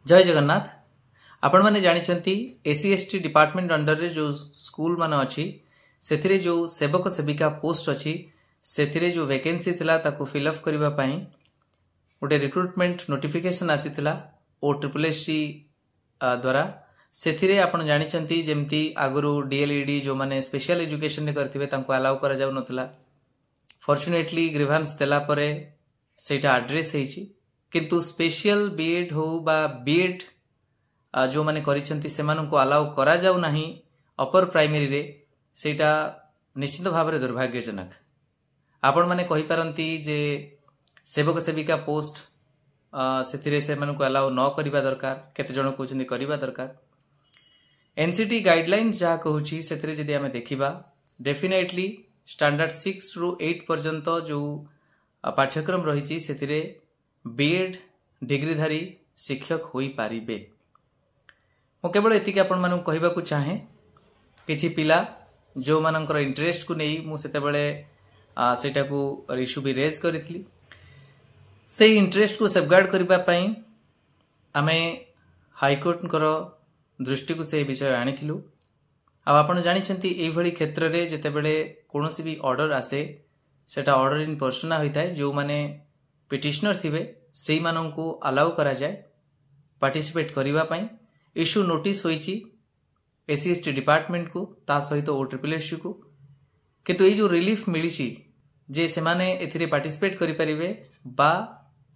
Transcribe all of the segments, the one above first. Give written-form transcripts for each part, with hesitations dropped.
जय जगन्नाथ। आपण माने जानिछंती एससी/एसटी डिपार्टमेंट अंडर रे जो स्कूल मान अछि सेथिरे जो सेवक सेविका पोस्ट अछि सेथिरे जो वैकेंसी थिला ताको फिल अप करबा पई गोटे रिक्रूटमेंट नोटिफिकेशन आसीथिला OSSC द्वारा। सेथिरे आपण जानिछंती जेमती आगुरु डीएलईडी जो माने स्पेशल एजुकेशन ने करथिबे तांको अलाउ करा जाउ नथला। फॉर्चुनेटली ग्रीवांस देला परे सेटा एड्रेस हेछि किंतु स्पेशल बीएड हो बा बीएड जो माने करिसंती सेमाननको अलाउ करा जाउ नाही अपर प्राइमरी रे सेटा निश्चित भाव रे दुर्भाग्यजनक। आपण माने कहि पारंती जे सेवक सेविका पोस्ट सेथिरे सेमाननको अलाउ न करिबा दरकार, केते जण कहउछन्ती करिबा दरकार। एनसीटी गाइडलाइंस जहा कहउछि सेथिरे जदि हमें देखिबा डेफिनेटली स्टैंडर्ड 6 रु 8 पर्यंत जो पाठ्यक्रम रहिछि सेथिरे बीएड डिग्रीधारी शिक्षक होई पारिबे। मो केवल एतिके आपण मानू कहबा को चाहे किछि पिला जो मानकर इंटरेस्ट को नहीं मु सेते बेले सेटा को इश्यू भी रेज करितली। से इंटरेस्ट को सेफगार्ड करबा पई आमे हाई कोर्ट कर दृष्टि को से विषय आनिथिलु। आपण जानिछंती एई भली क्षेत्र रे जते बेले कोनोसी भी ऑर्डर आसे सेटा ऑर्डर इन पर्सना होइताय जो माने पिटिशनर थिबे सेई माननकु अलाउ करा जाय पार्टिसिपेट करिबा पई। इश्यू नोटिस होईची एससी/एसटी डिपार्टमेंट को ता सहित OSSC को, किंतु ए जो रिलीफ मिलिची जे से माने एथिरे पार्टिसिपेट करि परिबे बा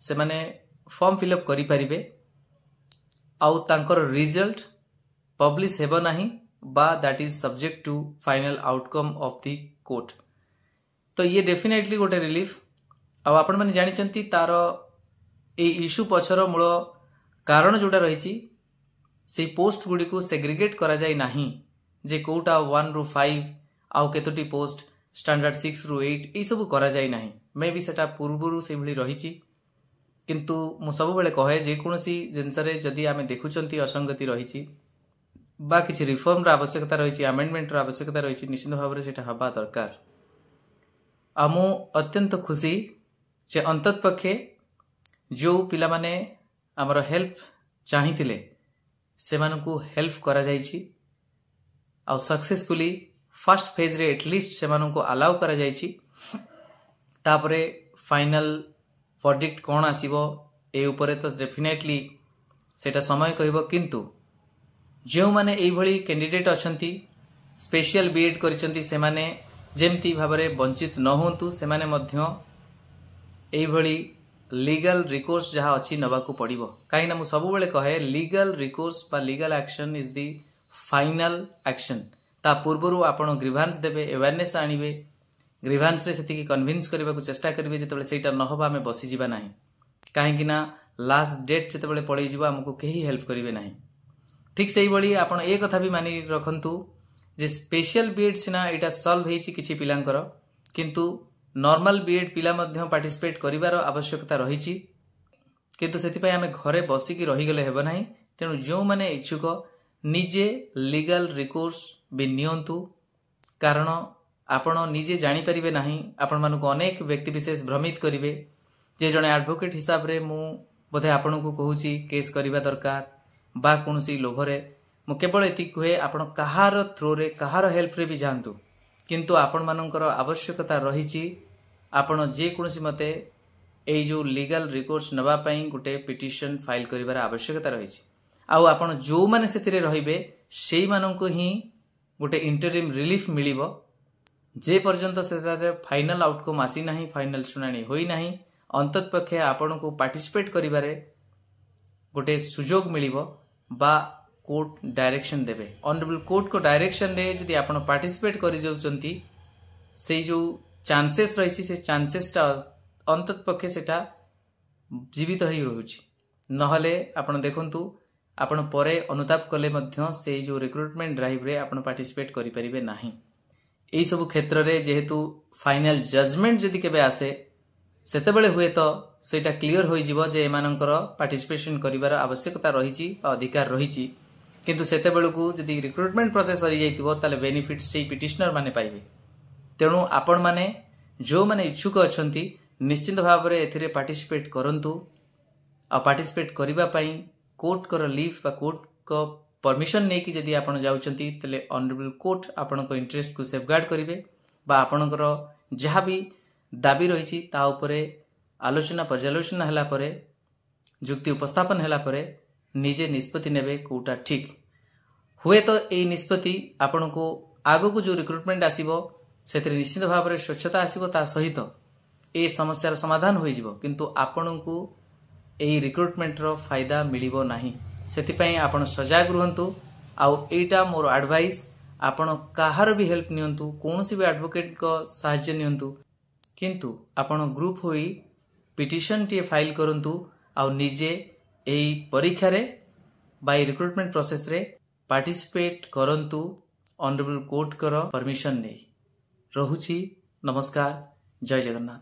से माने फॉर्म फिलअप करि परिबे आउ तांकर रिजल्ट पब्लिश हेबो नाही बा that is subject to final outcome of the court. तो ये डेफिनेटली गोटे रिलीफ। अब आपण माने जानिचंती तार ए इश्यू पछर मूल कारण जोटा रहिची से पोस्ट गुडी को सेग्रीगेट करा जाय नाही जे कोटा 1 रु 5 आउ केतोटी पोस्ट स्टैंडर्ड 6 रु 8 ए सब करा जाय नाही। मे भी सेटा पूर्वरु से भली रहिची किंतु मु सब बेले कहे जे कोनोसी जिनसरे जदी आमे देखुचंती असंगति रहिची बा किछि रिफॉर्म रा आवश्यकता रहिची, अमेंडमेंट रा आवश्यकता रहिची, निश्चित भाव रे सेटा हबा दरकार। आमु अत्यंत खुशी जे अंतत पक्षे जो पिला माने हमर हेल्प चाहिथिले सेमानकु हेल्प करा जायछि आ सक्सेसफुली फर्स्ट फेज रे एटलीस्ट सेमानकु अलाउ करा जायछि। तापरे फाइनल वर्डिक्ट कोन आसीबो ए ऊपर तो डेफिनेटली सेटा समय कहबो किंतु जो माने एई भली कैंडिडेट अछंती स्पेशल बीएड करिसंती सेमाने जेमती भाबरे वंचित न होंतु सेमाने मध्य एई भली लीगल रिकोर्स जहाँ अच्छी नबाकू पड़िबो। काहे ना मु सब बेले कहे लीगल रिकोर्स बा legal action is the final action. ता पूर्वरु आपण ग्रीवांस देबे, अवेयरनेस आनिबे, ग्रीवांस रे सेति कन्विंस करबा को चेष्टा करबे जेतेबेले सेटा न होबा हमें बसी जिबा नाही। काहे कि ना लास्ट डेट जेतेबेले पड़ै जिबा हमकु केही हेल्प करिवे नाही। ठीक सेही बळी आपण ए कथा भी मानि रखंतु जे स्पेशल बीएड सिना एटा सॉल्व हेछि किछि पिलांकर किंतु नॉर्मल बीएड पिला मध्य पार्टिसिपेट करिवार आवश्यकता रहिछि किंतु सेति पय हमें घरे बसी की रहि गेले हेबो नाही। तेनु जो माने इच्छुक निजे लीगल रिकोर्स भी नियंतु कारण आपण निजे जानि परिबे नाही। आपण मानको अनेक व्यक्ति विशेष भ्रमित करिवे जे जने एडवोकेट हिसाब रे मु बोधे आपण को कहूची केस करिवा दरकार बा कोनसी लोभरे मु केवल एति कहे आपण कहार थ्रो रे कहार हेल्प रे भी जानतु किंतु आपण मानकर आवश्यकता रहिछि आपण जे कोनसी मते ए जो लीगल रिकोर्स नबा पई गुटे पिटिशन फाइल करिवार आवश्यकता रहिछि आउ आपण जो माने सेतिरे रहिबे सेई माननको ही गुटे इंटरिम रिलीफ मिलिबो जे पर्यंत सेतारे फाइनल आउटकम आसी नाही, फाइनल सुनानी होई नाही। अंतत पक्षे आपण को पार्टिसिपेट करिवारे गुटे सुजोग मिलिबो बा कोर्ट डायरेक्शन देबे। ऑनरेबल कोर्ट को डायरेक्शन रे जदि आपण पार्टिसिपेट करि जाउचंती से जो चांसेस रहिछि से चांसेस ता अंतत पक्षे सेटा जीवित ही रहउछि। नहले आपण देखंतु आपण परे अनुताप कले मध्य से जो रिक्रूटमेंट ड्राइव रे आपण पार्टिसिपेट करि परिबे नाही। एई सब क्षेत्र रे जेहेतु फाइनल जजमेंट जदि केबे आसे सेते बेले हुए तो सेटा क्लियर होई जिवो जे एमानकर पार्टिसिपेशन करिवार आवश्यकता रहिछि अधिकार रहिछि किंतु सेते बेलकू जदि रिक्रूटमेंट प्रोसेस सरी जाइतिबो ताले बेनिफिट सेई पिटिशनर माने पाइबे। तेणु आपण माने जो माने इच्छुक अछंती निश्चित भाव रे एथिरे पार्टिसिपेट करंतु आ पार्टिसिपेट करिबा पई कोर्ट कर लीव बा कोर्ट को परमिशन नहीं कि जदि आपण जाउचंती तले ऑनरेबल कोर्ट आपण को इंटरेस्ट को सेफगार्ड करिवे बा आपणकर जहाँ भी दाबी रही ता उपरे आलोचना पर्यालोचना हला परे जुक्ति उपस्थापन हला परे निजे निष्पत्ति नेबे कोटा ठीक हुए तो यही निष्पत्ति आपण को आगो को जो रिक्रुटमेंट आसीबो सेतिर निश्चित भाव में स्वच्छता आसीबो ता सहित ए समस्यार समाधान होई जिवो किंतु आपण को एही रिक्रुटमेंट रो फायदा मिलिबो नाही सेतिपई आपण सजाग रुहंतु आउ एटा मोर एडवाइस आपण काहार भी हेल्प नियंतु कोनोसी भी एडवोकेट को सहायता नियंतु किंतु आपण ग्रुप होई पिटिशन टी फाइल करंतु आउ निजे एही परीक्षा रे बाय रिक्रुटमेंट प्रोसेस रे पार्टिसिपेट करंतु ऑनरेबल कोर्ट कर परमिशन नै रहुची। नमस्कार, जय जगन्नाथ।